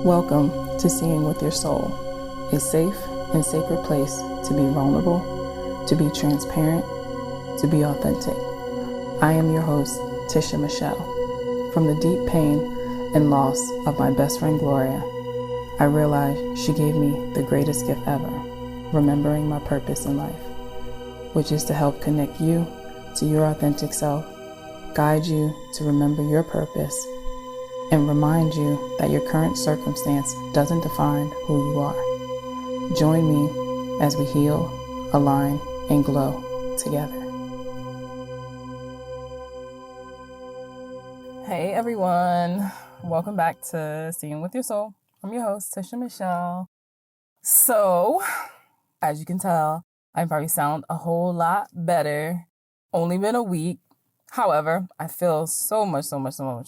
Welcome to Seeing with Your Soul, a safe and sacred place to be vulnerable, to be transparent, to be authentic. I am your host, Tisha Michelle. From the deep pain and loss of my best friend Gloria, I realized she gave me the greatest gift ever, remembering my purpose in life, which is to help connect you to your authentic self, guide you to remember your purpose, and remind you that your current circumstance doesn't define who you are. Join me as we heal, align, and glow together. Hey everyone, welcome back to Seeing with Your Soul. I'm your host, Tisha Michelle. So, as you can tell, I probably sound a whole lot better. Only been a week. However, I feel so much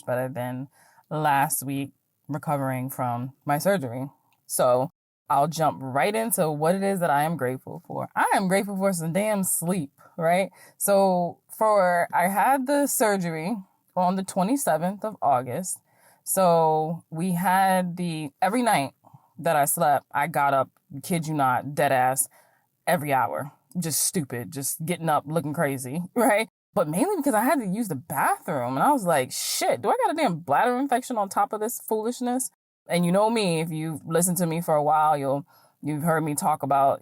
better than last week recovering from my surgery. So I'll jump right into what it is that I am grateful for. I am grateful for some damn sleep, right? So I had the surgery on the 27th of August. So we had every night that I slept, I got up, kid you not, dead ass, every hour. Just stupid, just getting up, looking crazy, right? But mainly because I had to use the bathroom. And I was like, shit, do I got a damn bladder infection on top of this foolishness? And you know me, if you've listened to me for a while, you've heard me talk about,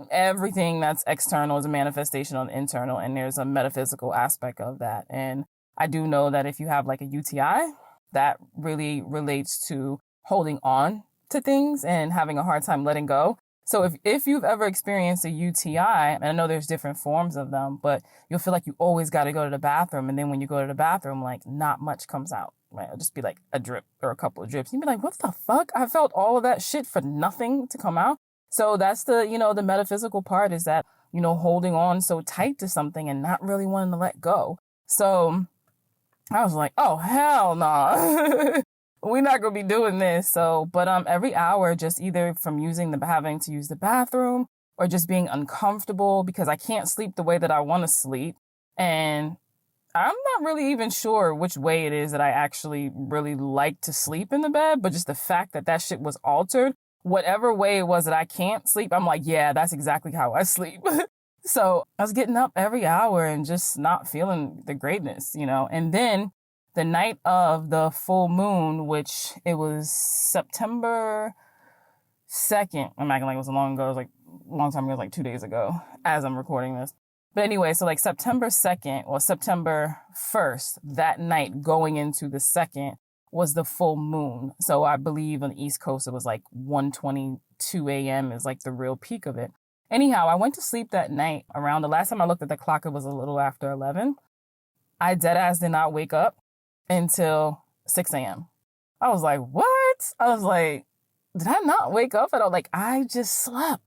everything that's external is a manifestation on the internal. And there's a metaphysical aspect of that. And I do know that if you have like a UTI, that really relates to holding on to things and having a hard time letting go. So if you've ever experienced a UTI, and I know there's different forms of them, but you'll feel like you always got to go to the bathroom. And then when you go to the bathroom, like not much comes out, right? It'll just be like a drip or a couple of drips. You'd be like, what the fuck? I felt all of that shit for nothing to come out. So that's the metaphysical part is that, holding on so tight to something and not really wanting to let go. So I was like, oh, hell no. Nah. We're not going to be doing this. So, but every hour, just either from having to use the bathroom or just being uncomfortable because I can't sleep the way that I want to sleep. And I'm not really even sure which way it is that I actually really like to sleep in the bed, but just the fact that shit was altered, whatever way it was that I can't sleep, I'm like, yeah, that's exactly how I sleep. So I was getting up every hour and just not feeling the greatness, and then the night of the full moon, which it was September 2nd. I'm acting like it was long ago. It was like a long time ago. It was like 2 days ago as I'm recording this. But anyway, so like September 2nd or September 1st, that night going into the 2nd was the full moon. So I believe on the East Coast, it was like 1:22 a.m. is like the real peak of it. Anyhow, I went to sleep that night around the last time I looked at the clock, it was a little after 11. I dead ass did not wake up until 6 a.m. I was like, what? I was like, did I not wake up at all? Like, I just slept.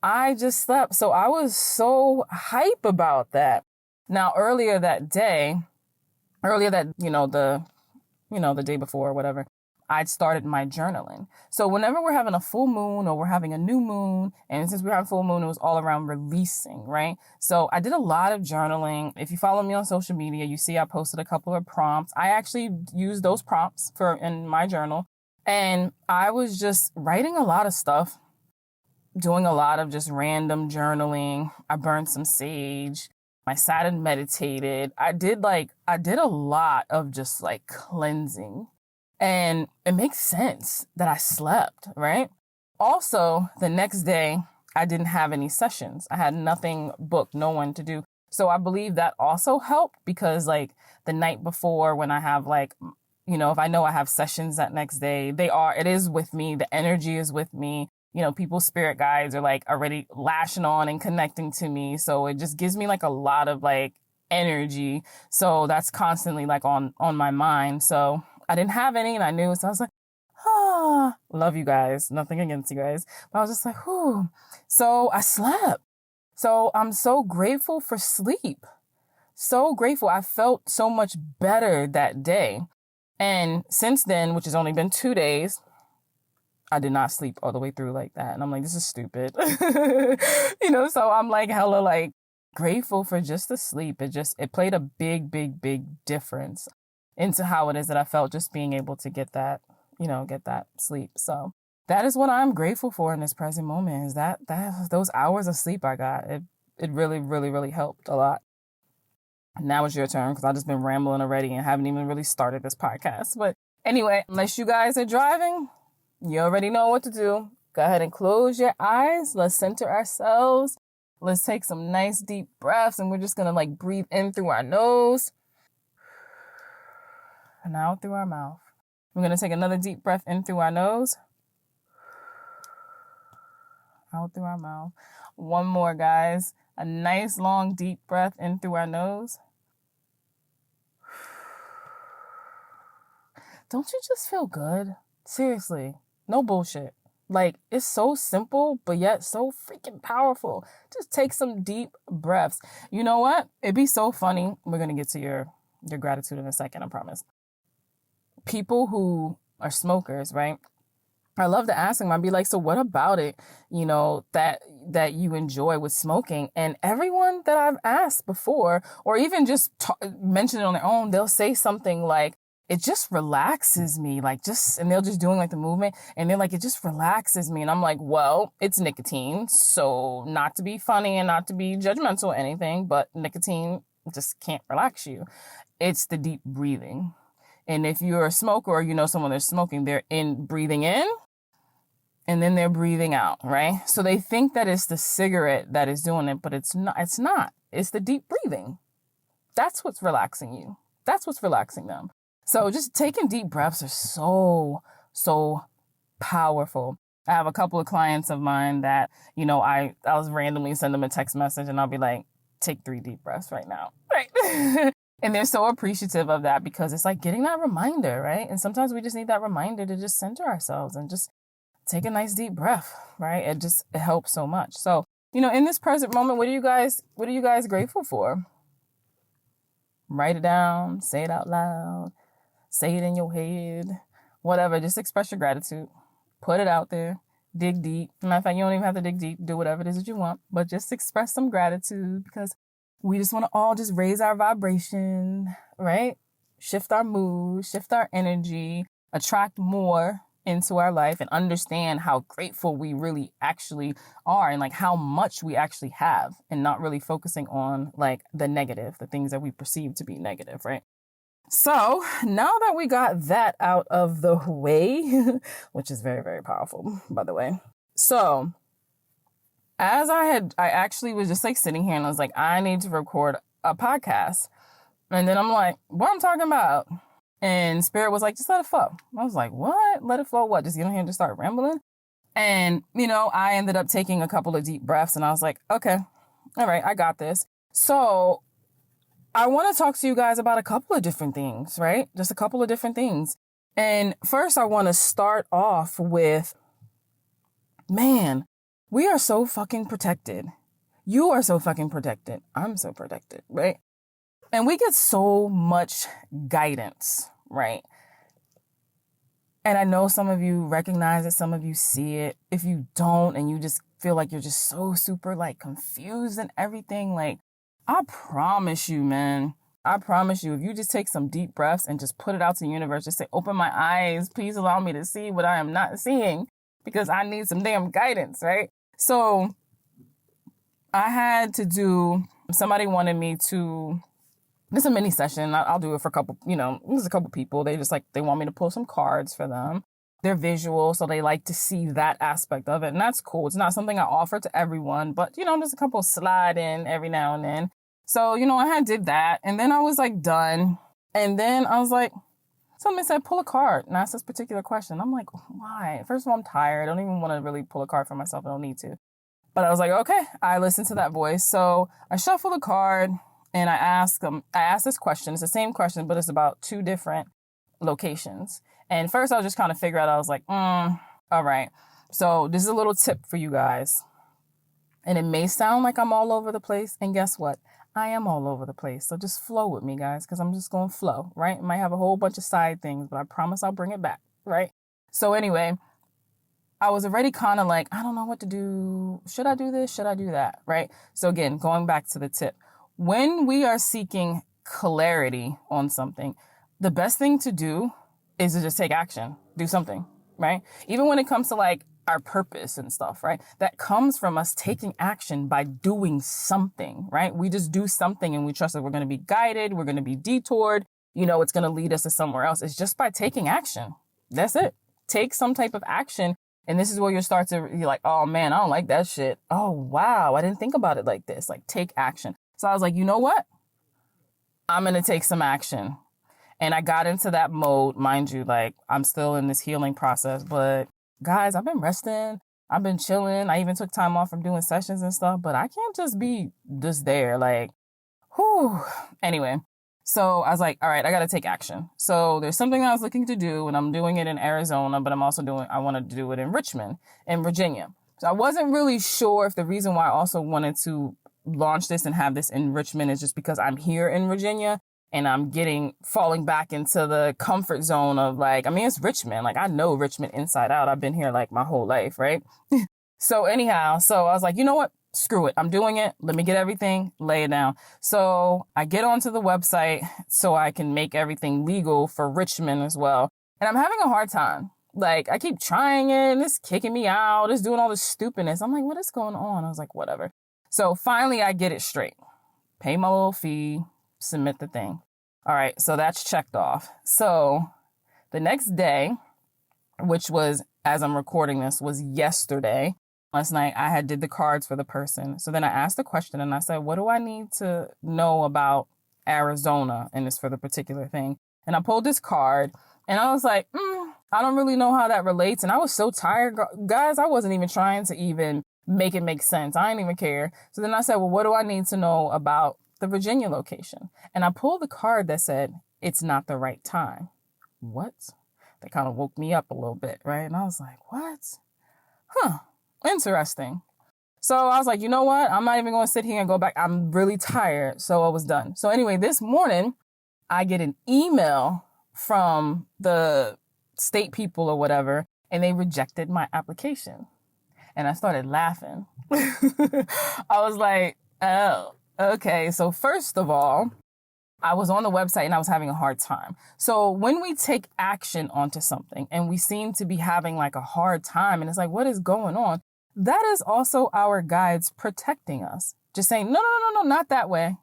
So I was so hype about that. Now, earlier that, the day before or whatever, I'd started my journaling. So whenever we're having a full moon or we're having a new moon, and since we're having full moon, it was all around releasing, right? So I did a lot of journaling. If you follow me on social media, you see I posted a couple of prompts. I actually used those prompts in my journal. And I was just writing a lot of stuff, doing a lot of just random journaling. I burned some sage. I sat and meditated. I did a lot of just like cleansing. And it makes sense that I slept, right? Also, the next day, I didn't have any sessions. I had nothing booked, no one to do. So I believe that also helped because like the night before when I have if I know I have sessions that next day, it is with me. The energy is with me. People's spirit guides are like already lashing on and connecting to me. So it just gives me like a lot of like energy. So that's constantly like on my mind. So I didn't have any and I knew. So I was like, love you guys. Nothing against you guys. But I was just like, whew. So I slept. So I'm so grateful for sleep. So grateful. I felt so much better that day. And since then, which has only been 2 days, I did not sleep all the way through like that. And I'm like, this is stupid. So I'm like hella like grateful for just the sleep. It played a big, big, big difference into how it is that I felt just being able to get that, get that sleep. So that is what I'm grateful for in this present moment, is that those hours of sleep I got. It really, really, really helped a lot. Now it's your turn, because I've just been rambling already and haven't even really started this podcast. But anyway, unless you guys are driving, you already know what to do. Go ahead and close your eyes. Let's center ourselves. Let's take some nice deep breaths, and we're just going to breathe in through our nose and out through our mouth. We're going to take another deep breath in through our nose, out through our mouth. One more, guys. A nice long deep breath in through our nose. Don't you just feel good? Seriously, no bullshit. It's so simple, but yet so freaking powerful. Just take some deep breaths. You know what? It'd be so funny. We're going to get to your gratitude in a second, I promise. People who are smokers, right? I love to ask them. I'd be like, so what about it, that you enjoy with smoking? And everyone that I've asked before, or even just mention it on their own, they'll say something like, it just relaxes me, and they'll just doing the movement, and they're like, it just relaxes me. And I'm like, well, it's nicotine. So not to be funny and not to be judgmental or anything, but nicotine just can't relax you. It's the deep breathing. And if you're a smoker, or someone that's smoking, they're breathing in and then they're breathing out, right? So they think that it's the cigarette that is doing it, but it's not. It's not. It's the deep breathing. That's what's relaxing you. That's what's relaxing them. So just taking deep breaths are so, so powerful. I have a couple of clients of mine that, I was randomly send them a text message, and I'll be like, take 3 deep breaths right now. Right. And they're so appreciative of that, because it's getting that reminder, right? And sometimes we just need that reminder to just center ourselves and just take a nice deep breath, right? It helps so much. So, in this present moment, what are you guys grateful for? Write it down, say it out loud, say it in your head, whatever. Just express your gratitude. Put it out there. Dig deep. Matter of fact, you don't even have to dig deep. Do whatever it is that you want, but just express some gratitude, because we just want to all just raise our vibration, right? Shift our mood, shift our energy, attract more into our life, and understand how grateful we really actually are, and how much we actually have, and not really focusing on the negative, the things that we perceive to be negative, right? So now that we got that out of the way, which is very, very powerful, by the way. So as I actually was just sitting here, and I was like, I need to record a podcast. And then I'm like, what I'm talking about? And Spirit was like, just let it flow. I was like, what? Let it flow? What? Just get in here and just start rambling? And, I ended up taking a couple of deep breaths, and I was like, okay, all right, I got this. So I want to talk to you guys about a couple of different things, right? Just a couple of different things. And first, I want to start off with, man, we are so fucking protected. You are so fucking protected. I'm so protected, right? And we get so much guidance, right? And I know some of you recognize it, some of you see it. If you don't, and you just feel like you're just so super confused and everything, I promise you, man. I promise you, if you just take some deep breaths and just put it out to the universe, just say, open my eyes, please allow me to see what I am not seeing, because I need some damn guidance, right? So I had to somebody wanted me to, it's a mini session. I'll do it for a couple, there's a couple people. They just they want me to pull some cards for them. They're visual, so they like to see that aspect of it. And that's cool. It's not something I offer to everyone, but, there's a couple slide in every now and then. So, I did that. And then I was done. And then I was like, somebody said, pull a card and ask this particular question. I'm like, why? First of all, I'm tired. I don't even want to really pull a card for myself. I don't need to. But I was like, okay, I listened to that voice. So I shuffled a card, and I asked this question. It's the same question, but it's about 2 different locations. And first I was just kind of figure out, I was like, all right. So this is a little tip for you guys. And it may sound like I'm all over the place. And guess what? I am all over the place. So just flow with me, guys, because I'm just going to flow, right? Might have a whole bunch of side things, but I promise I'll bring it back, right? So anyway, I was already kind of I don't know what to do. Should I do this? Should I do that? Right? So again, going back to the tip, when we are seeking clarity on something, the best thing to do is to just take action, do something, right? Even when it comes to like our purpose and stuff, right? That comes from us taking action by doing something, right? We just do something and we trust that we're going to be guided, we're going to be detoured, it's going to lead us to somewhere else. It's just by taking action. That's it. Take some type of action. And this is where you're like, oh man, I don't like that shit. Oh, wow. I didn't think about it like this. Like, take action. So I was like, you know what? I'm going to take some action. And I got into that mode, mind you, like I'm still in this healing process, but guys, I've been resting. I've been chilling. I even took time off from doing sessions and stuff, but I can't just be just there. Like, whew. Anyway, so I was like, all right, I got to take action. So there's something I was looking to do, and I'm doing it in Arizona, but I wanted to do it in Richmond, in Virginia. So I wasn't really sure if the reason why I also wanted to launch this and have this in Richmond is just because I'm here in Virginia. And I'm falling back into the comfort zone of like, it's Richmond. Like, I know Richmond inside out. I've been here like my whole life, right? So anyhow, I was like, you know what? Screw it. I'm doing it. Let me get everything, lay it down. So I get onto the website so I can make everything legal for Richmond as well. And I'm having a hard time. Like, I keep trying it and it's kicking me out. It's doing all this stupidness. I'm like, what is going on? I was like, whatever. So finally I get it straight. Pay my little fee. Submit the thing. All right, so that's checked off. So the next day, which was, as I'm recording this, was yesterday. Last night, I did the cards for the person. So then I asked the question and I said, what do I need to know about Arizona? And it's for the particular thing. And I pulled this card and I was like, I don't really know how that relates. And I was so tired. Guys, I wasn't even trying to even make it make sense. I didn't even care. So then I said, well, what do I need to know about the Virginia location? And I pulled the card that said, it's not the right time. What? That kind of woke me up a little bit, right? And I was like, what? Interesting. So I was like, you know what? I'm not even going to sit here and go back. I'm really tired. So I was done. So anyway, this morning, I get an email from the state people or whatever, and they rejected my application. And I started laughing. I was like, oh. Okay, so first of all, I was on the website and I was having a hard time. So when we take action onto something and we seem to be having like a hard time and it's like, what is going on? That is also our guides protecting us. Just saying, no, not that way.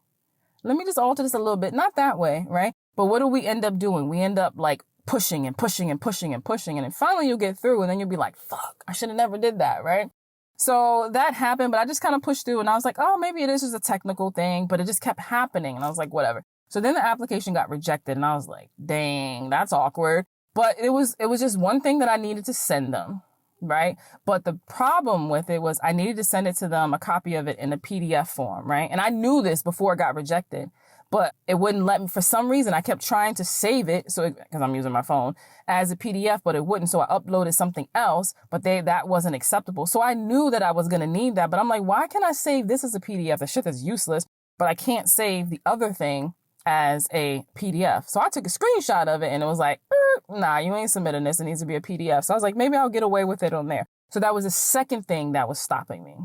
Let me just alter this a little bit. Not that way, right? But what do we end up doing? We end up like pushing and pushing and pushing and pushing. And then finally you'll get through and then you'll be like, fuck, I should have never did that, right? So that happened, but I just kind of pushed through and I was like, oh, maybe it is just a technical thing, but it just kept happening. And I was like, whatever. So then the application got rejected and I was like, dang, that's awkward. But it was just one thing that I needed to send them, right? But the problem with it was I needed to send it to them, a copy of it in a PDF form, right? And I knew this before it got rejected. But it wouldn't let me, for some reason, I kept trying to save it, because I'm using my phone, as a PDF, but it wouldn't. So I uploaded something else, but that wasn't acceptable. So I knew that I was going to need that, but I'm like, why can I save this as a PDF? The shit is useless, but I can't save the other thing as a PDF. So I took a screenshot of it and it was like, nah, you ain't submitting this. It needs to be a PDF. So I was like, maybe I'll get away with it on there. So that was the second thing that was stopping me.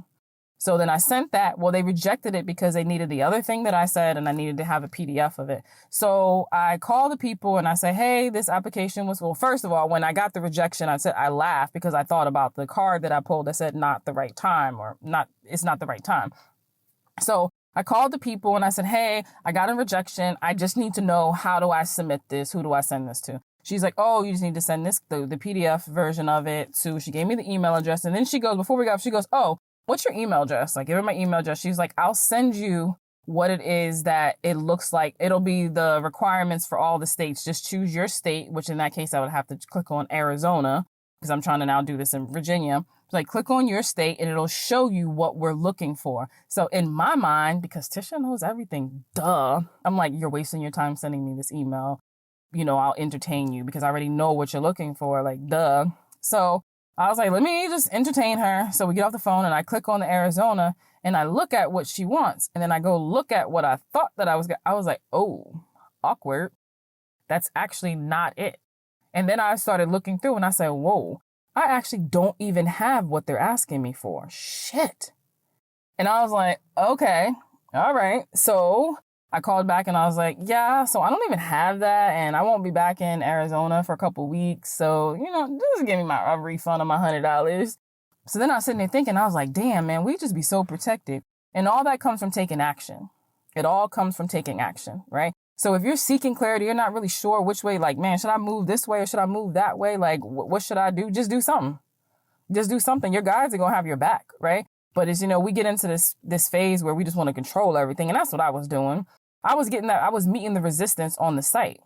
So then I sent that. Well, they rejected it because they needed the other thing that I said, and I needed to have a PDF of it. So I called the people and I said, hey, this application was, well, first of all, when I got the rejection, I laughed because I thought about the card that I pulled that said not the right time, or not, it's not the right time. So I called the people and I said, hey, I got a rejection. I just need to know, how do I submit this? Who do I send this to? She's like, oh, you just need to send this, the PDF version of it to, she gave me the email address. And then she goes, before we got off, she goes, oh, what's your email address? I give her my email address. She's like, I'll send you what it is that it looks like. It'll be the requirements for all the states. Just choose your state, which in that case, I would have to click on Arizona because I'm trying to now do this in Virginia. So like, click on your state and it'll show you what we're looking for. So in my mind, because Tisha knows everything, duh, I'm like, you're wasting your time sending me this email. You know, I'll entertain you because I already know what you're looking for. Like, duh. So I was like, let me just entertain her. So we get off the phone and I click on the Arizona and I look at what she wants. And then I go look at what I thought that I was like, oh, awkward. That's actually not it. And then I started looking through and I said, whoa, I actually don't even have what they're asking me for. Shit. And I was like, okay, all right. So I called back and I was like, yeah, so I don't even have that. And I won't be back in Arizona for a couple weeks. So, just give me a refund of my $100. So then I was sitting there thinking, I was like, damn, man, we just be so protected. And all that comes from taking action. It all comes from taking action, right? So if you're seeking clarity, you're not really sure which way, like, man, should I move this way or should I move that way? Like, what should I do? Just do something. Just do something. Your guides are going to have your back, right? But as we get into this phase where we just want to control everything. And that's what I was doing. I was meeting the resistance on the site,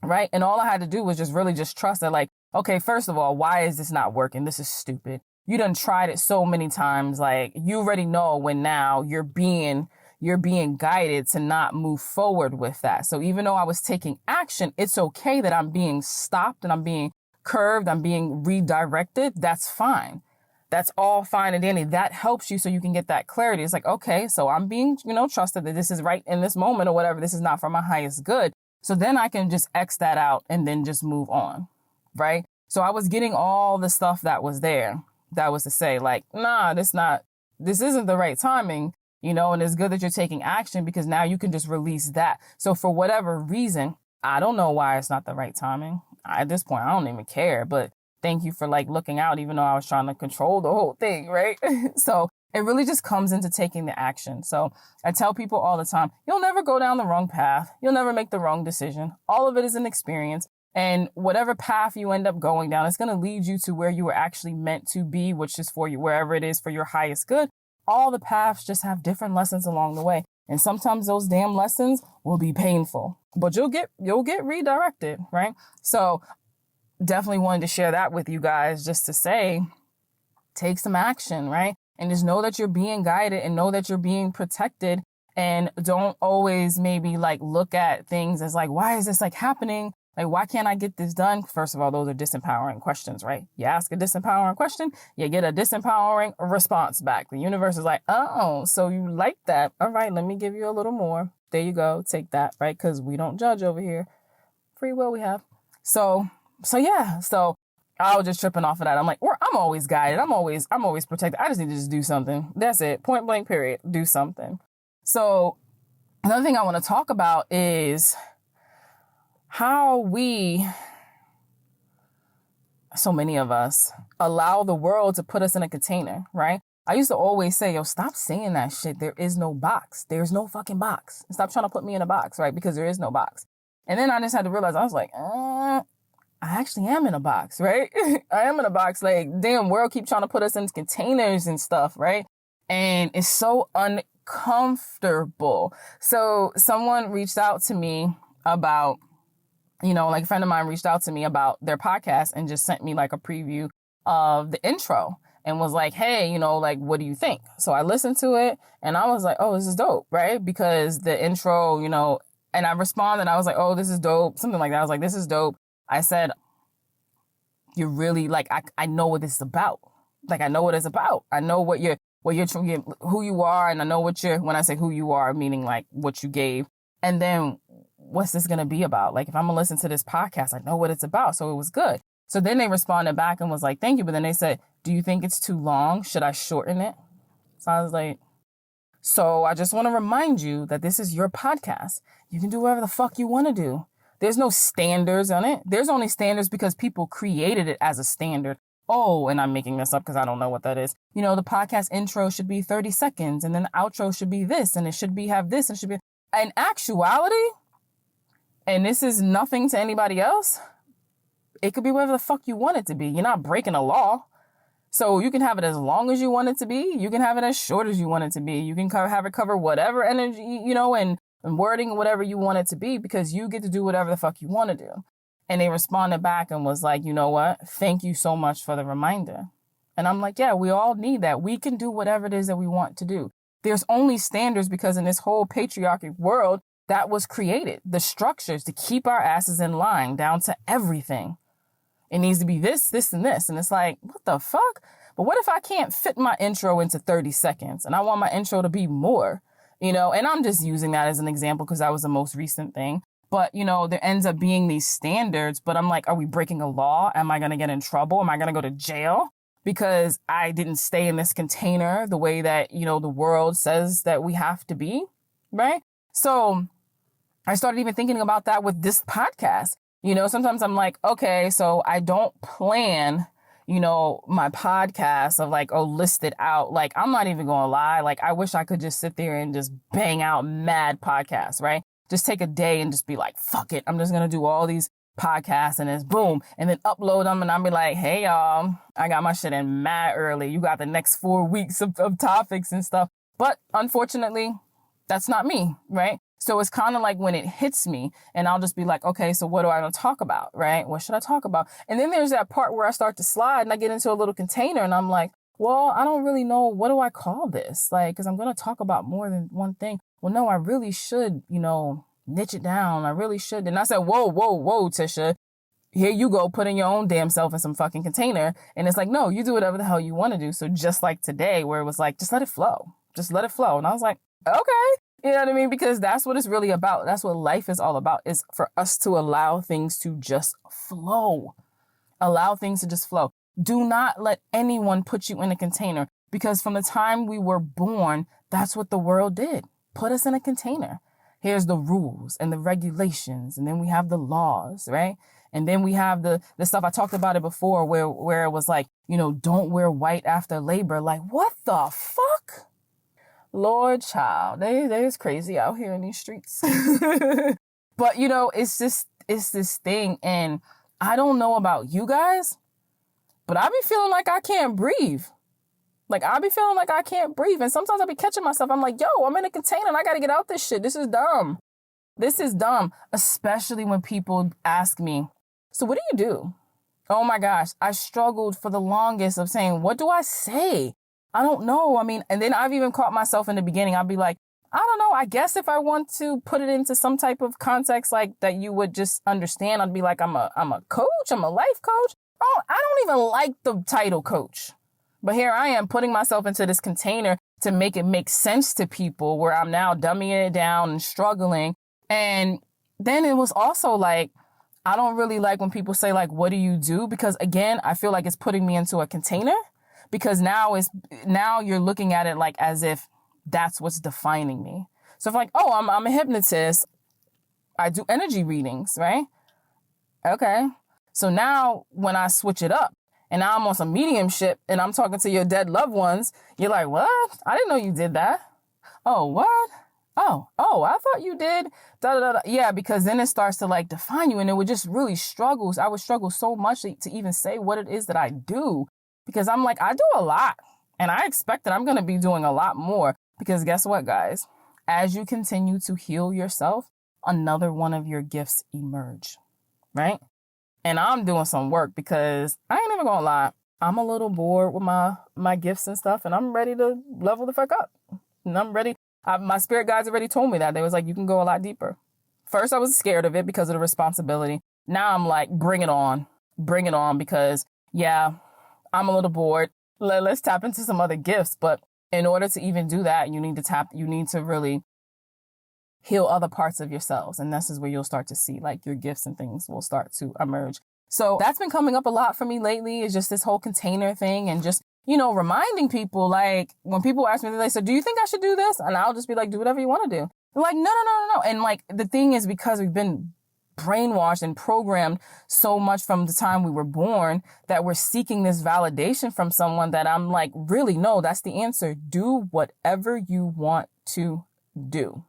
right? And all I had to do was just trust that, like, okay, first of all, why is this not working? This is stupid. You done tried it so many times. Like, you already know when now you're being guided to not move forward with that. So even though I was taking action, it's okay that I'm being stopped and I'm being curved, I'm being redirected. That's fine. That's all fine and dandy. That helps you so you can get that clarity. It's like, okay, so I'm being, trusted that this is right in this moment or whatever. This is not for my highest good. So then I can just X that out and then just move on, right? So I was getting all the stuff that was there. That was to say, like, nah, this isn't the right timing, and it's good that you're taking action because now you can just release that. So for whatever reason, I don't know why it's not the right timing. At this point, I don't even care, but thank you for like looking out, even though I was trying to control the whole thing, right? So it really just comes into taking the action. So I tell people all the time, you'll never go down the wrong path. You'll never make the wrong decision. All of it is an experience. And whatever path you end up going down, it's going to lead you to where you were actually meant to be, which is for you, wherever it is for your highest good. All the paths just have different lessons along the way. And sometimes those damn lessons will be painful, but you'll get redirected, right? So definitely wanted to share that with you guys just to say, take some action, right? And just know that you're being guided and know that you're being protected, and don't always maybe like look at things as like, why is this like happening? Like, why can't I get this done? First of all, those are disempowering questions, right? You ask a disempowering question, you get a disempowering response back. The universe is like, oh, so you like that. All right, let me give you a little more. There you go. Take that, right? Because we don't judge over here. Free will we have. So yeah. So I was just tripping off of that. I'm like, I'm always guided. I'm always protected. I just need to just do something. That's it. Point blank, period. Do something. So another thing I want to talk about is how so many of us allow the world to put us in a container, right? I used to always say, stop saying that shit. There is no box. There's no fucking box. Stop trying to put me in a box, right? Because there is no box. And then I just had to realize, I was like, I actually am in a box, right? I am in a box. Like, damn, world keep trying to put us in containers and stuff, right? And it's so uncomfortable. So someone reached out to me about, like a friend of mine reached out to me about their podcast and just sent me like a preview of the intro and was like, hey, like, what do you think? So I listened to it and I was like, oh, this is dope, right? Because the intro, and I responded, I was like, oh, this is dope. Something like that. I was like, this is dope. I said, you're really like, I know what this is about. Like, I know what it's about. I know what you're who you are. And I know when I say who you are, meaning like what you gave. And then what's this going to be about? Like, if I'm going to listen to this podcast, I know what it's about. So it was good. So then they responded back and was like, thank you. But then they said, do you think it's too long? Should I shorten it? So I was like, so I just want to remind you that this is your podcast. You can do whatever the fuck you want to do. There's no standards on it. There's only standards because people created it as a standard. Oh, and I'm making this up because I don't know what that is. The podcast intro should be 30 seconds and then the outro should be this and it should be have this and it should be. In actuality, and this is nothing to anybody else, it could be whatever the fuck you want it to be. You're not breaking a law. So you can have it as long as you want it to be. You can have it as short as you want it to be. You can have it cover whatever energy, and wording, whatever you want it to be, because you get to do whatever the fuck you want to do. And they responded back and was like, you know what? Thank you so much for the reminder. And I'm like, yeah, we all need that. We can do whatever it is that we want to do. There's only standards because in this whole patriarchic world that was created, the structures to keep our asses in line down to everything. It needs to be this, this, and this. And it's like, what the fuck? But what if I can't fit my intro into 30 seconds and I want my intro to be more, and I'm just using that as an example because that was the most recent thing. But, there ends up being these standards, but I'm like, are we breaking a law? Am I going to get in trouble? Am I going to go to jail because I didn't stay in this container the way that, the world says that we have to be, right? So I started even thinking about that with this podcast. Sometimes I'm like, okay, so I don't plan, my podcast of like, list it out. Like, I'm not even going to lie. Like, I wish I could just sit there and just bang out mad podcasts, right? Just take a day and just be like, fuck it. I'm just going to do all these podcasts and it's boom. And then upload them and I'll be like, hey, y'all, I got my shit in mad early. You got the next 4 weeks of topics and stuff. But unfortunately, that's not me, right? So it's kind of like when it hits me and I'll just be like, okay, so what do I want to talk about, right? What should I talk about? And then there's that part where I start to slide and I get into a little container and I'm like, well, I don't really know. What do I call this? Like, because I'm going to talk about more than one thing. Well, no, I really should, niche it down. I really should. And I said, whoa, Tisha, here you go, putting your own damn self in some fucking container. And it's like, no, you do whatever the hell you want to do. So just like today where it was like, just let it flow. Just let it flow. And I was like, okay. You know what I mean? Because that's what it's really about. That's what life is all about, is for us to allow things to just flow. Allow things to just flow. Do not let anyone put you in a container, because from the time we were born, that's what the world did. Put us in a container. Here's the rules and the regulations. And then we have the laws, right? And then we have the stuff, I talked about it before, where it was like, don't wear white after labor. Like, what the fuck? Lord child, they is crazy out here in these streets. But it's this thing. And I don't know about you guys, but I be feeling like I can't breathe. Like, I be feeling like I can't breathe. And sometimes I be catching myself. I'm like, yo, I'm in a container and I got to get out this shit. This is dumb. This is dumb. Especially when people ask me, so what do you do? Oh my gosh. I struggled for the longest of saying, what do I say? I don't know. I mean, and then I've even caught myself in the beginning. I'll be like, I don't know. I guess if I want to put it into some type of context like that you would just understand, I'd be like, I'm a coach. I'm a life coach. Oh, I don't even like the title coach. But here I am putting myself into this container to make it make sense to people, where I'm now dumbing it down and struggling. And then it was also like, I don't really like when people say like, what do you do? Because again, I feel like it's putting me into a container. Because now you're looking at it like as if that's what's defining me. So if like, oh, I'm a hypnotist, I do energy readings, right? Okay. So now when I switch it up and now I'm on some mediumship and I'm talking to your dead loved ones, you're like, what? I didn't know you did that. Oh, what? Oh, I thought you did. Da, da, da. Yeah, because then it starts to like define you, and it would just really struggles. I would struggle so much to even say what it is that I do. Because I'm like, I do a lot, and I expect that I'm going to be doing a lot more. Because guess what, guys? As you continue to heal yourself, another one of your gifts emerge, right? And I'm doing some work, because I ain't even going to lie. I'm a little bored with my gifts and stuff, and I'm ready to level the fuck up. And I'm ready. My spirit guides already told me that. They was like, you can go a lot deeper. First, I was scared of it because of the responsibility. Now I'm like, bring it on. Bring it on, because, yeah, I'm a little bored. Let's tap into some other gifts. But in order to even do that, you need to really heal other parts of yourselves. And this is where you'll start to see like your gifts and things will start to emerge. So that's been coming up a lot for me lately, is just this whole container thing, and just, reminding people, like when people ask me, they say, do you think I should do this? And I'll just be like, do whatever you want to do. They're like, no. And like, the thing is, because we've been brainwashed and programmed so much from the time we were born, that we're seeking this validation from someone, that I'm like, really, no, that's the answer. Do whatever you want to do.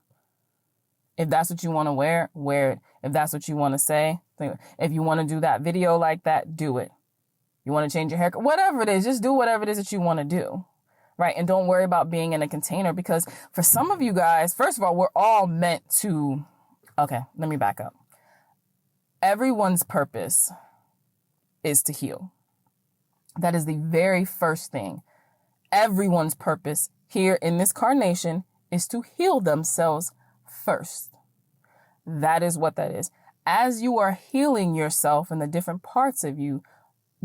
If that's what you want to wear it. If that's what you want to say, if you want to do that video like that, do it. You want to change your haircut, whatever it is, just do whatever it is that you want to do. Right. And don't worry about being in a container, because for some of you guys, first of all, we're all meant to, okay, let me back up. Everyone's purpose is to heal. That is the very first thing. Everyone's purpose here in this carnation is to heal themselves first. That is what that is. As you are healing yourself and the different parts of you,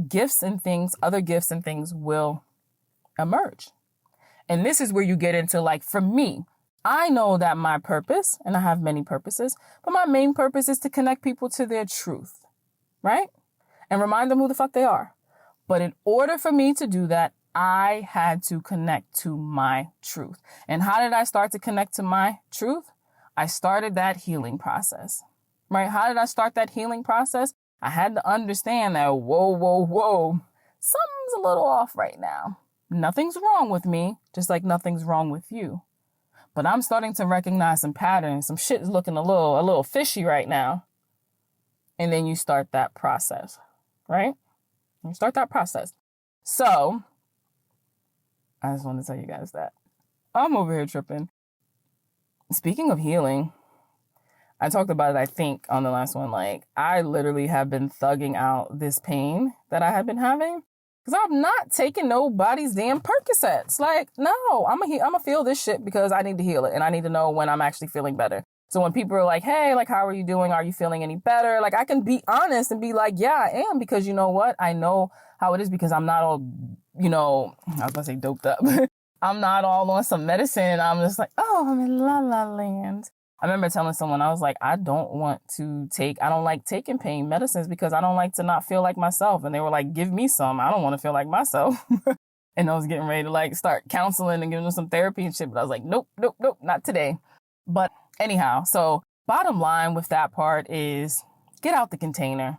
gifts and things, other gifts and things will emerge. And this is where you get into, like, for me, I know that my purpose, and I have many purposes, but my main purpose is to connect people to their truth, right? And remind them who the fuck they are. But in order for me to do that, I had to connect to my truth. And how did I start to connect to my truth? I started that healing process, right? How did I start that healing process? I had to understand that, whoa, something's a little off right now. Nothing's wrong with me, just like nothing's wrong with you. But I'm starting to recognize some patterns. Some shit is looking a little fishy right now. And then you start that process, right? You start that process. So, I just want to tell you guys that. I'm over here tripping. Speaking of healing, I talked about it, I think, on the last one. Like, I literally have been thugging out this pain that I have been having. Because I'm not taking nobody's damn Percocets. Like, no, I'm gonna feel this shit because I need to heal it. And I need to know when I'm actually feeling better. So when people are like, hey, like, how are you doing? Are you feeling any better? Like, I can be honest and be like, yeah, I am. Because you know what? I know how it is because I'm not all, I was going to say doped up. I'm not all on some medicine. And I'm just like, oh, I'm in la la land. I remember telling someone, I was like, I don't like taking pain medicines because I don't like to not feel like myself. And they were like, give me some. I don't want to feel like myself. And I was getting ready to like start counseling and giving them some therapy and shit. But I was like, nope, not today. But anyhow, so bottom line with that part is get out the container.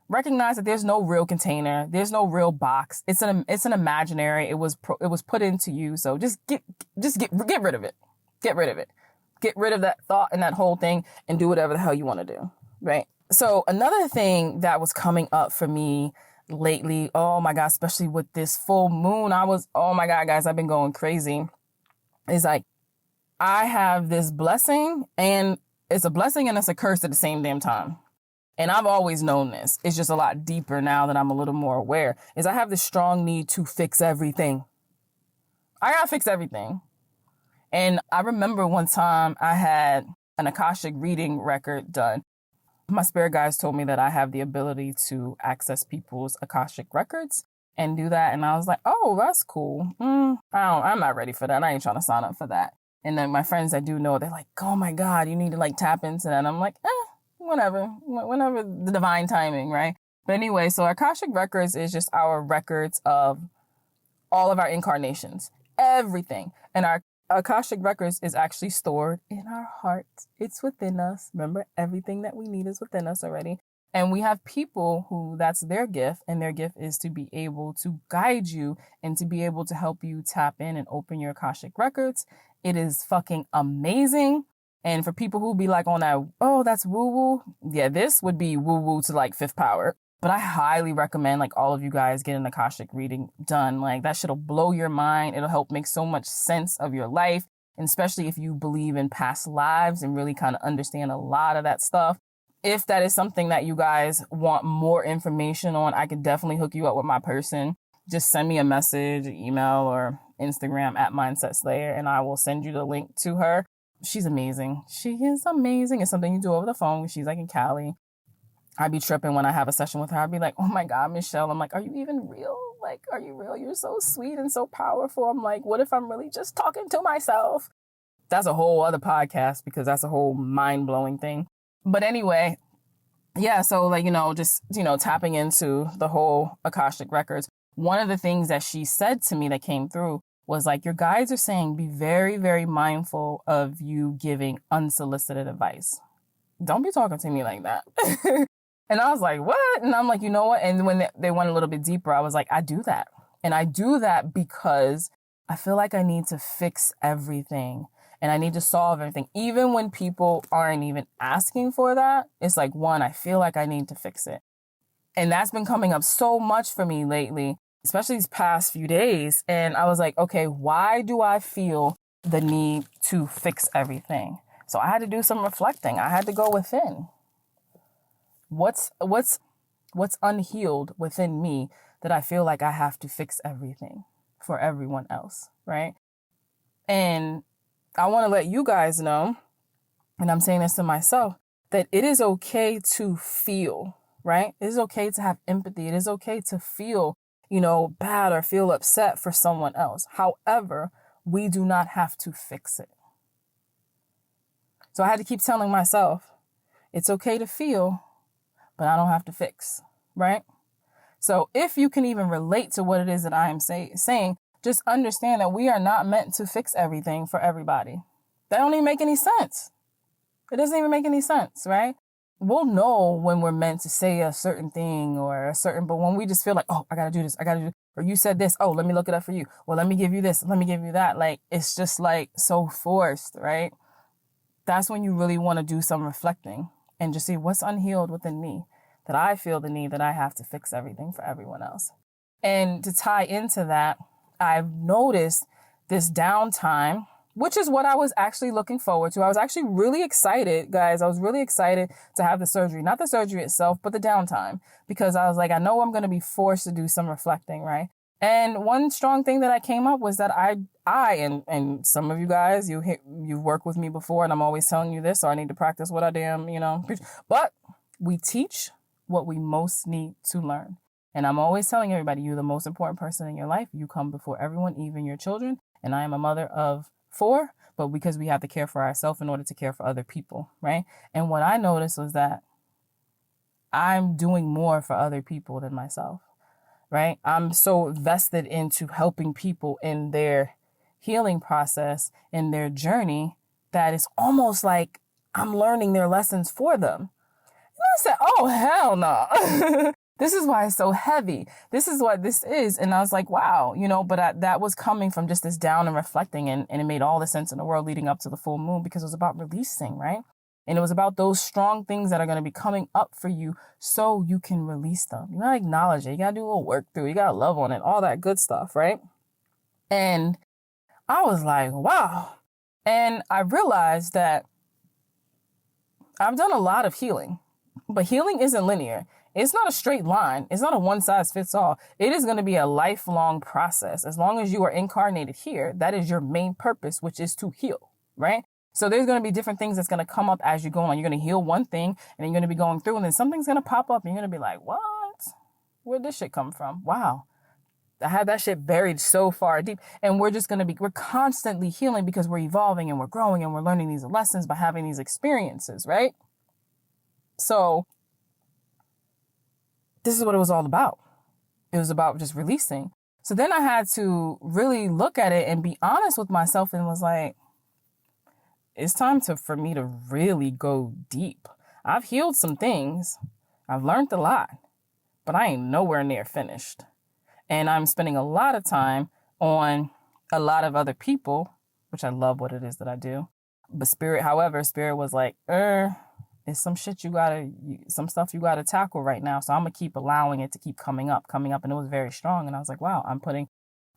Recognize that there's no real container. There's no real box. It's an imaginary. It was put into you. So just get rid of it. Get rid of it. Get rid of that thought and that whole thing and do whatever the hell you want to do. Right. So another thing that was coming up for me lately, oh my God, especially with this full moon, oh my God, guys, I've been going crazy. Is like, I have this blessing, and it's a blessing and it's a curse at the same damn time. And I've always known this. It's just a lot deeper now that I'm a little more aware, is I have this strong need to fix everything. I gotta fix everything. And I remember one time I had an Akashic reading record done. My spirit guides told me that I have the ability to access people's Akashic records and do that. And I was like, oh, that's cool. I'm not ready for that. I ain't trying to sign up for that. And then my friends that do know, they're like, oh my God, you need to like tap into that. And I'm like, whenever the divine timing, right? But anyway, so Akashic records is just our records of all of our incarnations, everything. And our Akashic records is actually stored in our hearts. It's within us. Remember, everything that we need is within us already. And we have people who that's their gift, and their gift is to be able to guide you and to be able to help you tap in and open your Akashic records. It is fucking amazing. And for people who be like on that, oh, that's woo-woo. Yeah, this would be woo-woo to like fifth power. But I highly recommend like all of you guys get an Akashic reading done. Like that shit'll blow your mind. It'll help make so much sense of your life. And especially if you believe in past lives and really kind of understand a lot of that stuff. If that is something that you guys want more information on, I could definitely hook you up with my person. Just send me a message, email, or Instagram at Mindset Slayer, and I will send you the link to her. She's amazing. She is amazing. It's something you do over the phone. She's like in Cali. I'd be tripping when I have a session with her. I'd be like, oh my God, Michelle. I'm like, are you even real? Like, are you real? You're so sweet and so powerful. I'm like, what if I'm really just talking to myself? That's a whole other podcast because that's a whole mind-blowing thing. But anyway, yeah, so like, just, tapping into the whole Akashic records. One of the things that she said to me that came through was like, your guides are saying, be very, very mindful of you giving unsolicited advice. Don't be talking to me like that. And I was like, what? And I'm like, you know what? And when they went a little bit deeper, I was like, I do that. And I do that because I feel like I need to fix everything and I need to solve everything. Even when people aren't even asking for that, it's like, one, I feel like I need to fix it. And that's been coming up so much for me lately, especially these past few days. And I was like, okay, why do I feel the need to fix everything? So I had to do some reflecting. I had to go within. What's unhealed within me that I feel like I have to fix everything for everyone else, right? And I want to let you guys know, and I'm saying this to myself, that it is okay to feel, right? It is okay to have empathy. It is okay to feel, bad or feel upset for someone else. However, we do not have to fix it. So I had to keep telling myself, it's okay to feel, but I don't have to fix, right? So if you can even relate to what it is that I am saying, just understand that we are not meant to fix everything for everybody. That don't even make any sense. It doesn't even make any sense, right? We'll know when we're meant to say a certain thing or a certain, but when we just feel like, oh, I gotta do this, I gotta do, or you said this, oh, let me look it up for you. Well, let me give you this, let me give you that. Like, it's just like so forced, right? That's when you really want to do some reflecting and just see what's unhealed within me, that I feel the need that I have to fix everything for everyone else. And to tie into that, I've noticed this downtime, which is what I was actually looking forward to. I was actually really excited, guys. I was really excited to have the surgery, not the surgery itself, but the downtime, because I was like, I know I'm going to be forced to do some reflecting, right? And one strong thing that I came up was that I and some of you guys, you've worked with me before, and I'm always telling you this, so I need to practice what I damn, preach. But we teach what we most need to learn. And I'm always telling everybody, you're the most important person in your life. You come before everyone, even your children. And I am a mother of 4, but because we have to care for ourselves in order to care for other people, right? And what I noticed was that I'm doing more for other people than myself, right? I'm so vested into helping people in their healing process, in their journey, that it's almost like I'm learning their lessons for them. And I said, oh, hell no. This is why it's so heavy. This is what this is. And I was like, wow, but that was coming from just this down and reflecting. And it made all the sense in the world leading up to the full moon, because it was about releasing, right? And it was about those strong things that are going to be coming up for you so you can release them. You got to acknowledge it. You got to do a little work through it. You got to love on it, all that good stuff, right? And I was like, wow. And I realized that I've done a lot of healing, but healing isn't linear. It's not a straight line. It's not a one size fits all. It is going to be a lifelong process. As long as you are incarnated here, that is your main purpose, which is to heal, right? So there's going to be different things that's going to come up as you go on. You're going to heal one thing, and then you're going to be going through, and then something's going to pop up, and you're going to be like, what? Where'd this shit come from? Wow. I had that shit buried so far deep. And we're constantly healing because we're evolving and we're growing and we're learning these lessons by having these experiences, right? So this is what it was all about. It was about just releasing. So then I had to really look at it and be honest with myself, and was like, it's time for me to really go deep. I've healed some things. I've learned a lot, but I ain't nowhere near finished. And I'm spending a lot of time on a lot of other people, which I love what it is that I do. But Spirit was like, it's some shit some stuff you gotta tackle right now. So I'm gonna keep allowing it to keep coming up. And it was very strong. And I was like, wow, I'm putting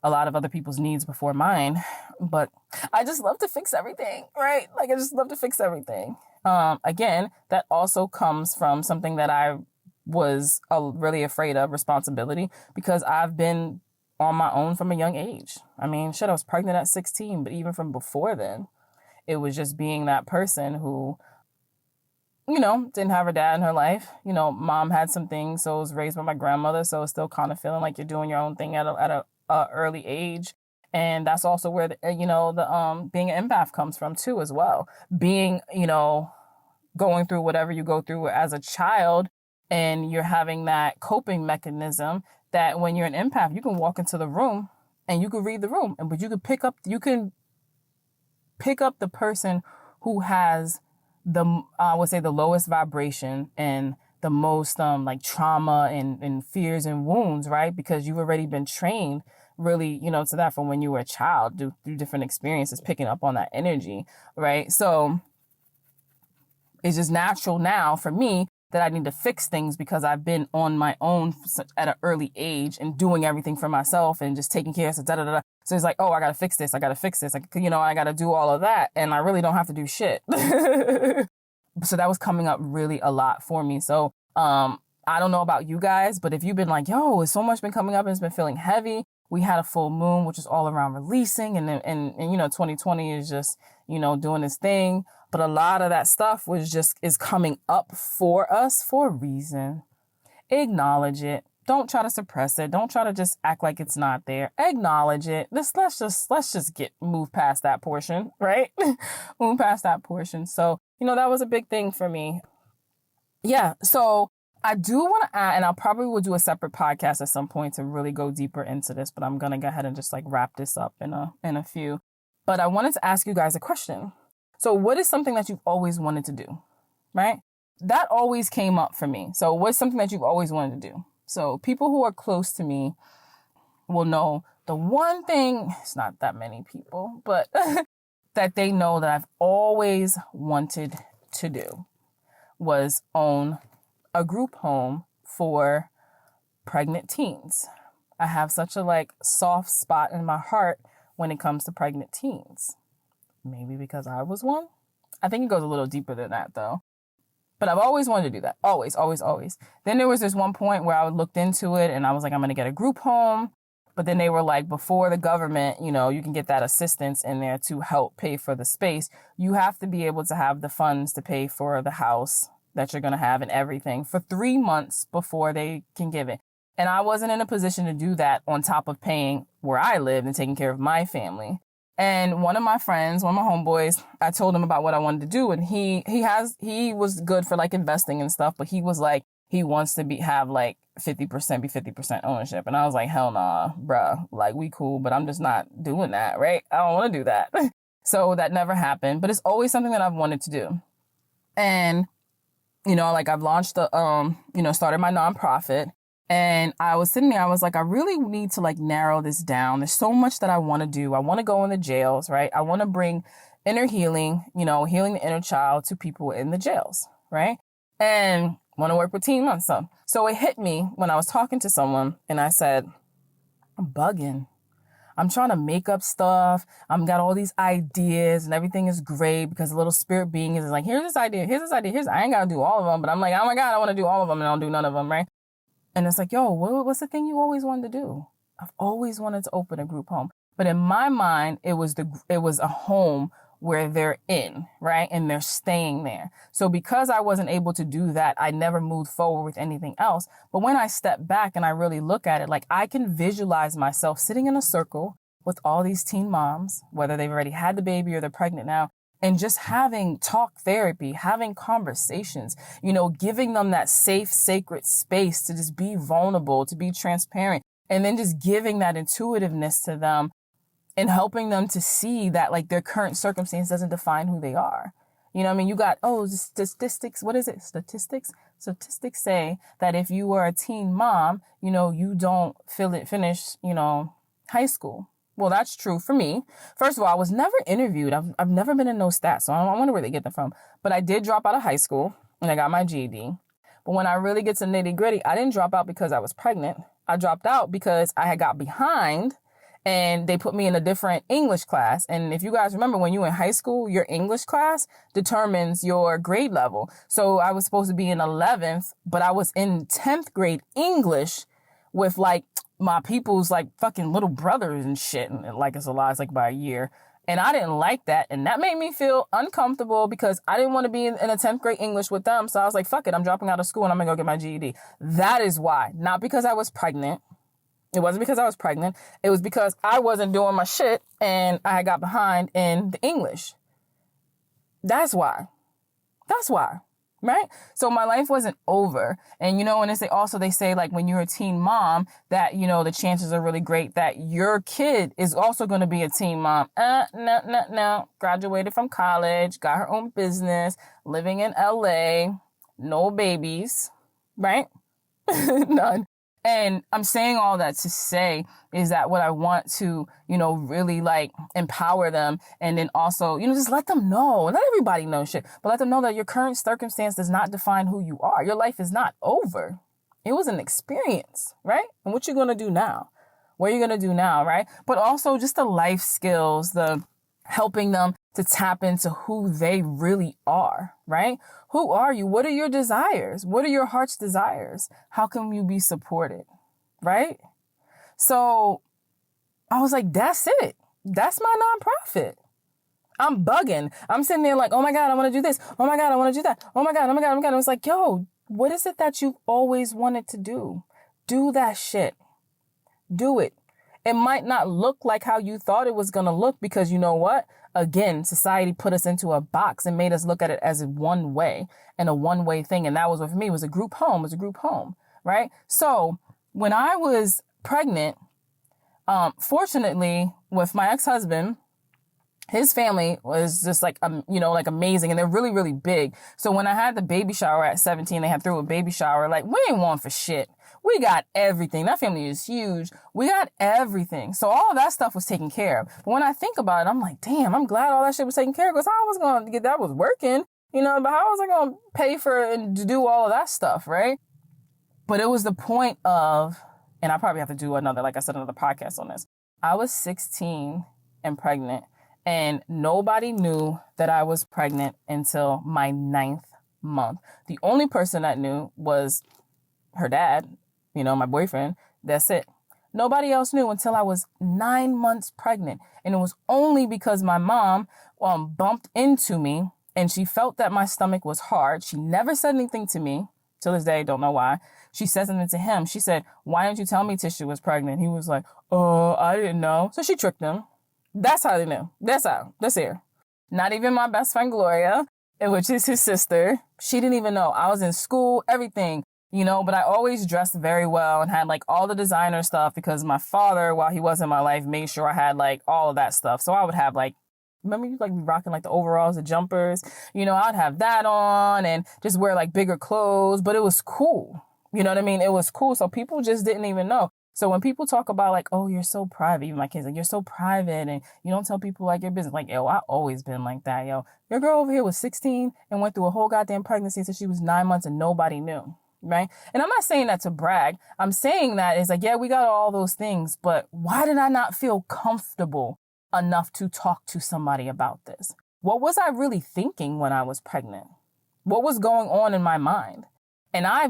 a lot of other people's needs before mine. But I just love to fix everything, right? Like, I just love to fix everything. Again, that also comes from something that I was really afraid of, responsibility, because I've been on my own from a young age. I mean, shit, I was pregnant at 16, but even from before then, it was just being that person who, didn't have her dad in her life. Mom had some things, so I was raised by my grandmother, so it's still kind of feeling like you're doing your own thing at a early age. And that's also where the being an empath comes from too, as well. Being, going through whatever you go through as a child, and you're having that coping mechanism that when you're an empath, you can walk into the room and you can read the room, but you can pick up the person who has I would say the lowest vibration and the most trauma and fears and wounds, right? Because you've already been trained really, to that from when you were a child, through different experiences, picking up on that energy, right? So it's just natural now for me that I need to fix things, because I've been on my own at an early age and doing everything for myself and just taking care of stuff. So it's like, oh, I got to fix this. I got to do all of that. And I really don't have to do shit. So that was coming up really a lot for me. So, I don't know about you guys, but if you've been like, yo, it's so much been coming up and it's been feeling heavy. We had a full moon, which is all around releasing. And 2020 is just, doing this thing. But a lot of that stuff is coming up for us for a reason. Acknowledge it. Don't try to suppress it. Don't try to just act like it's not there. Acknowledge it. Let's just move past that portion, right? Move past that portion. So, that was a big thing for me. Yeah. So I do want to add, and I'll probably will do a separate podcast at some point to really go deeper into this, but I'm going to go ahead and just wrap this up in a few. But I wanted to ask you guys a question. So what is something that you've always wanted to do, right? That always came up for me. So what's something that you've always wanted to do? So people who are close to me will know the one thing, it's not that many people, but that they know that I've always wanted to do was own a group home for pregnant teens. I have such a soft spot in my heart when it comes to pregnant teens. Maybe because I was one. I think it goes a little deeper than that though. But I've always wanted to do that. Always, always, always. Then there was this one point where I looked into it and I was like, I'm going to get a group home. But then they were like, before the government, you can get that assistance in there to help pay for the space. You have to be able to have the funds to pay for the house that you're going to have and everything for 3 months before they can give it. And I wasn't in a position to do that on top of paying where I lived and taking care of my family. And one of my friends, one of my homeboys, I told him about what I wanted to do. And he was good for investing and stuff, but he was like, he wants to have 50%, be 50% ownership. And I was like, hell nah, bruh. We cool, but I'm just not doing that, right? I don't want to do that. So that never happened, but it's always something that I've wanted to do. And, I've launched started my nonprofit. And I was sitting there, I was like, I really need to narrow this down. There's so much that I want to do. I want to go in the jails, right? I want to bring inner healing, healing the inner child to people in the jails, right? And want to work with Teen Month Stuff. So it hit me when I was talking to someone and I said, I'm bugging. I'm trying to make up stuff. I've got all these ideas and everything is great because the little spirit being is like, here's this idea, I ain't got to do all of them, but I'm like, oh my God, I want to do all of them and I don't do none of them, right? And it's like, yo, what's the thing you always wanted to do? I've always wanted to open a group home. But in my mind, it was a home where they're in, right? And they're staying there. So because I wasn't able to do that, I never moved forward with anything else. But when I step back and I really look at it, I can visualize myself sitting in a circle with all these teen moms, whether they've already had the baby or they're pregnant now, and just having talk therapy, having conversations, giving them that safe, sacred space to just be vulnerable, to be transparent, and then just giving that intuitiveness to them and helping them to see that their current circumstance doesn't define who they are. You got, statistics. What is it? Statistics? Statistics say that if you are a teen mom, you don't finish, high school. Well, that's true for me. First of all, I was never interviewed. I've never been in no stats, so I wonder where they get them from. But I did drop out of high school and I got my GED. But when I really get to nitty gritty, I didn't drop out because I was pregnant. I dropped out because I had got behind and they put me in a different English class. And if you guys remember, when you were in high school, your English class determines your grade level. So I was supposed to be in 11th, but I was in 10th grade English with my people's fucking little brothers and shit. And it's a lot, it's by a year. And I didn't like that. And that made me feel uncomfortable because I didn't want to be in a 10th grade English with them. So I was like, fuck it, I'm dropping out of school and I'm going to go get my GED. That is why. Not because I was pregnant. It wasn't because I was pregnant. It was because I wasn't doing my shit and I got behind in the English. That's why. Right? So my life wasn't over. And, and they say when you're a teen mom that, the chances are really great that your kid is also going to be a teen mom. No. Graduated from college, got her own business, living in LA, no babies, right? None. And I'm saying all that to say is that what I want to, really empower them. And then also, just let them know, not everybody knows shit, but let them know that your current circumstance does not define who you are. Your life is not over. It was an experience, right? And what you're going to do now, what you're going to do now, right? But also just the life skills, the helping them to tap into who they really are, right? Who are you? What are your desires? What are your heart's desires? How can you be supported, right? So I was like, that's it. That's my nonprofit. I'm bugging. I'm sitting there oh my God, I want to do this. Oh my God, I want to do that. Oh my God, oh my God, oh my God. I was like, yo, what is it that you've always wanted to do? Do that shit. Do it. It might not look like how you thought it was going to look because you know what? Again, society put us into a box and made us look at it as a one way and a one way thing. And that was what for me was a group home, right? So when I was pregnant, fortunately with my ex-husband, his family was just like, like amazing. And they're really, really big. So when I had the baby shower at 17, they had threw a baby shower. Like, we ain't want for shit. We got everything. That family is huge. We got everything. So all of that stuff was taken care of. But when I think about it, I'm like, damn, I'm glad all that shit was taken care of, because how I was going to get that was working, but how was I going to pay for and to do all of that stuff, right? But it was the point of, and I probably have to do another podcast on this. I was 16 and pregnant, and nobody knew that I was pregnant until my 9th month. The only person that knew was her dad, my boyfriend. That's it. Nobody else knew until I was 9 months pregnant. And it was only because my mom bumped into me and she felt that my stomach was hard. She never said anything to me. Till this day, don't know why. She said something to him. She said, "Why didn't you tell me Tisha was pregnant?" He was like, "Oh, I didn't know." So she tricked him. That's how they knew. That's how. That's here. Not even my best friend, Gloria, which is his sister. She didn't even know. I was in school, everything, but I always dressed very well and had like all the designer stuff because my father, while he was in my life, made sure I had like all of that stuff. So I would have like, remember you like rocking like the overalls, the jumpers, I'd have that on and just wear like bigger clothes, but it was cool. You know what I mean? It was cool. So people just didn't even know. So when people talk about like, oh, you're so private, even my kids, like, you're so private and you don't tell people like your business. Like, yo, I always been like that, yo. Your girl over here was 16 and went through a whole goddamn pregnancy since she was 9 months and nobody knew, right? And I'm not saying that to brag. I'm saying that it's like, yeah, we got all those things, but why did I not feel comfortable enough to talk to somebody about this? What was I really thinking when I was pregnant? What was going on in my mind? And I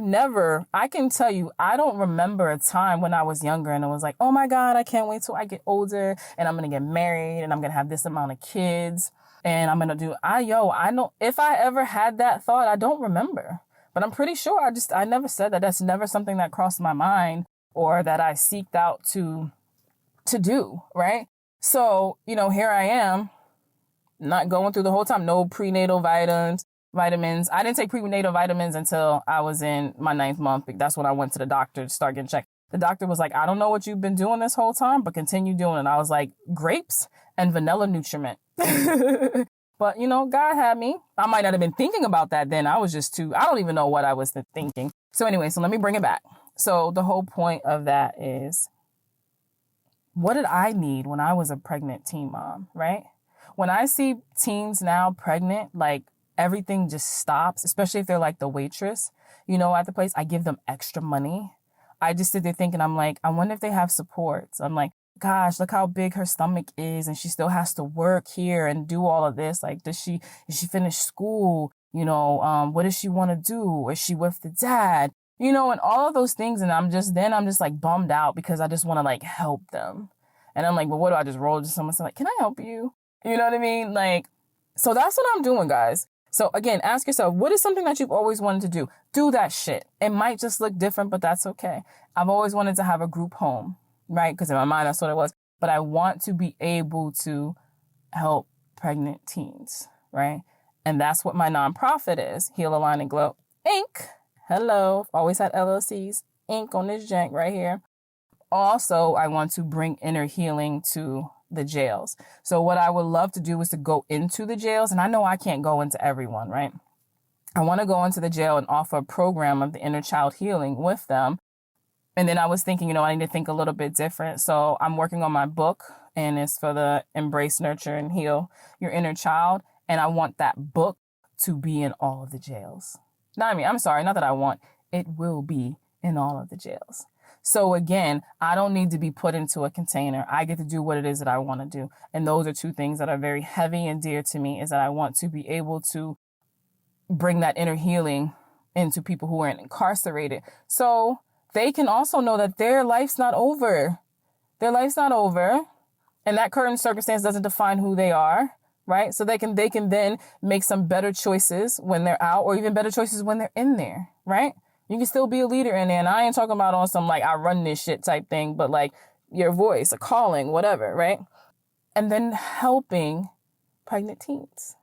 can tell you, I don't remember a time when I was younger and it was like, oh my God, I can't wait till I get older and I'm going to get married and I'm going to have this amount of kids and I'm going to do, I know if I ever had that thought, I don't remember, but I'm pretty sure I never said that. That's never something that crossed my mind or that I seeked out to do. Right. So, here I am not going through the whole time, no prenatal vitamins. I didn't take prenatal vitamins until I was in my 9th month. That's when I went to the doctor to start getting checked. The doctor was like, I don't know what you've been doing this whole time, but continue doing it. And I was like, grapes and vanilla nutriment. But, God had me. I might not have been thinking about that then. I was just I don't even know what I was thinking. So anyway, so let me bring it back. So the whole point of that is, what did I need when I was a pregnant teen mom, right? When I see teens now pregnant, like, everything just stops, especially if they're like the waitress, at the place. I give them extra money. I just sit there thinking, I'm like, I wonder if they have supports. I'm like, gosh, look how big her stomach is. And she still has to work here and do all of this. Like, did she finish school? What does she want to do? Is she with the dad? And all of those things. And I'm just like bummed out because I just want to like help them. And I'm like, well, what do I just roll to someone? So like, can I help you? You know what I mean? Like, so that's what I'm doing, guys. So again, ask yourself, what is something that you've always wanted to do? Do that shit. It might just look different, but that's okay. I've always wanted to have a group home, right? Because in my mind, that's what it was. But I want to be able to help pregnant teens, right? And that's what my nonprofit is, Heal, Align, and Glow, Inc. Hello. Always had LLCs, Inc. on this jank right here. Also, I want to bring inner healing to the jails. So what I would love to do is to go into the jails. And I know I can't go into everyone, right? I want to go into the jail and offer a program of the inner child healing with them. And then I was thinking, I need to think a little bit different. So I'm working on my book and it's for the Embrace, Nurture, and Heal Your Inner Child. And I want that book to be in all of the jails. Not that I want, it will be in all of the jails. So again, I don't need to be put into a container. I get to do what it is that I want to do. And those are two things that are very heavy and dear to me, is that I want to be able to bring that inner healing into people who are incarcerated. So they can also know that their life's not over. Their life's not over. And that current circumstance doesn't define who they are, right? So they can then make some better choices when they're out, or even better choices when they're in there, right? You can still be a leader in there. And I ain't talking about on some like I run this shit type thing, but like your voice, a calling, whatever, right? And then helping pregnant teens.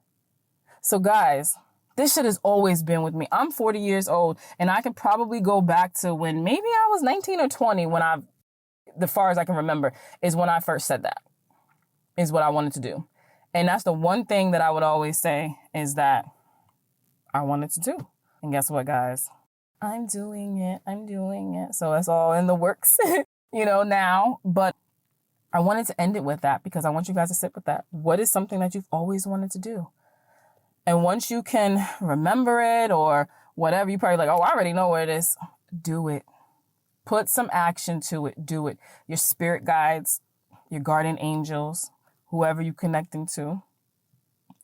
So guys, this shit has always been with me. I'm 40 years old and I can probably go back to when maybe I was 19 or 20 the far as I can remember, is when I first said that, is what I wanted to do. And that's the one thing that I would always say is that I wanted to do. And guess what, guys? I'm doing it. So it's all in the works, now. But I wanted to end it with that because I want you guys to sit with that. What is something that you've always wanted to do? And once you can remember it or whatever, you probably like, oh, I already know what it is. Do it. Put some action to it. Do it. Your spirit guides, your guardian angels, whoever you're connecting to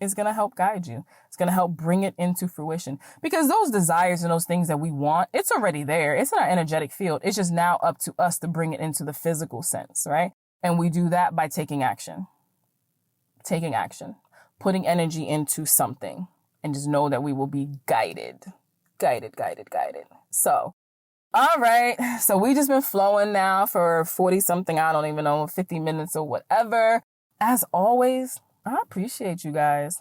is going to help guide you. It's going to help bring it into fruition because those desires and those things that we want, it's already there. It's in our energetic field. It's just now up to us to bring it into the physical sense, right? And we do that by taking action, putting energy into something, and just know that we will be guided. So, all right. So we just been flowing now for 40 something, I don't even know, 50 minutes or whatever. As always, I appreciate you guys.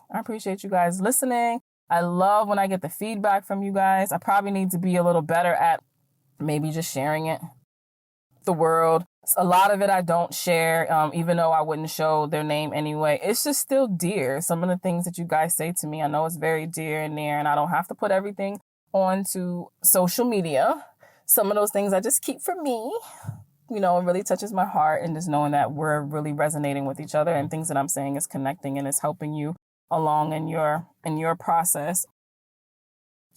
Listening. I love when I get the feedback from you guys. I probably need to be a little better at maybe just sharing it. The world. A lot of it I don't share, even though I wouldn't show their name anyway. It's just still dear. Some of the things that you guys say to me, I know it's very dear and near, and I don't have to put everything onto social media. Some of those things I just keep for me. It really touches my heart, and just knowing that we're really resonating with each other and things that I'm saying is connecting and is helping you along in your process.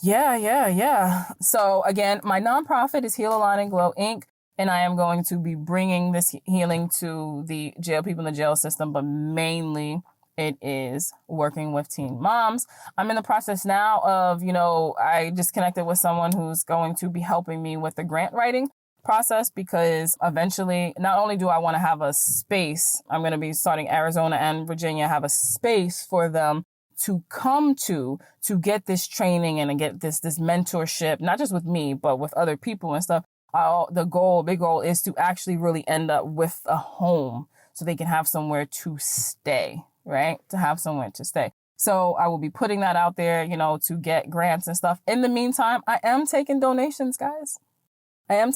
Yeah. So again, my nonprofit is Heal, Align, and Glow, Inc. And I am going to be bringing this healing to the jail people in the jail system, but mainly it is working with teen moms. I'm in the process now of, I just connected with someone who's going to be helping me with the grant writing process because eventually, not only do I want to have a space, I'm going to be starting Arizona and Virginia, have a space for them to come to get this training and get this mentorship, not just with me, but with other people and stuff. Big goal is to actually really end up with a home so they can have somewhere to stay, right? To have somewhere to stay. So I will be putting that out there, to get grants and stuff. In the meantime, I am taking donations, guys. And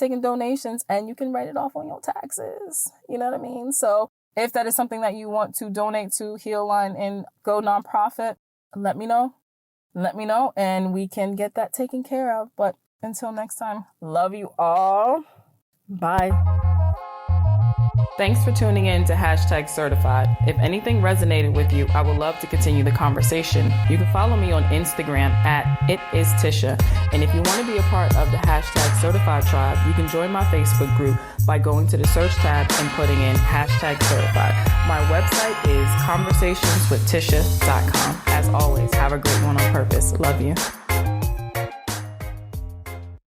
you can write it off on your taxes. You know what I mean? So if that is something that you want to donate to Heal, Align, and Go nonprofit, let me know, and we can get that taken care of. But until next time, love you all. Bye. Thanks for tuning in to #certified. If anything resonated with you, I would love to continue the conversation. You can follow me on Instagram @itistisha. And if you want to be a part of the #certified tribe, you can join my Facebook group by going to the search tab and putting in #certified. My website is conversationswithtisha.com. As always, have a great one on purpose. Love you.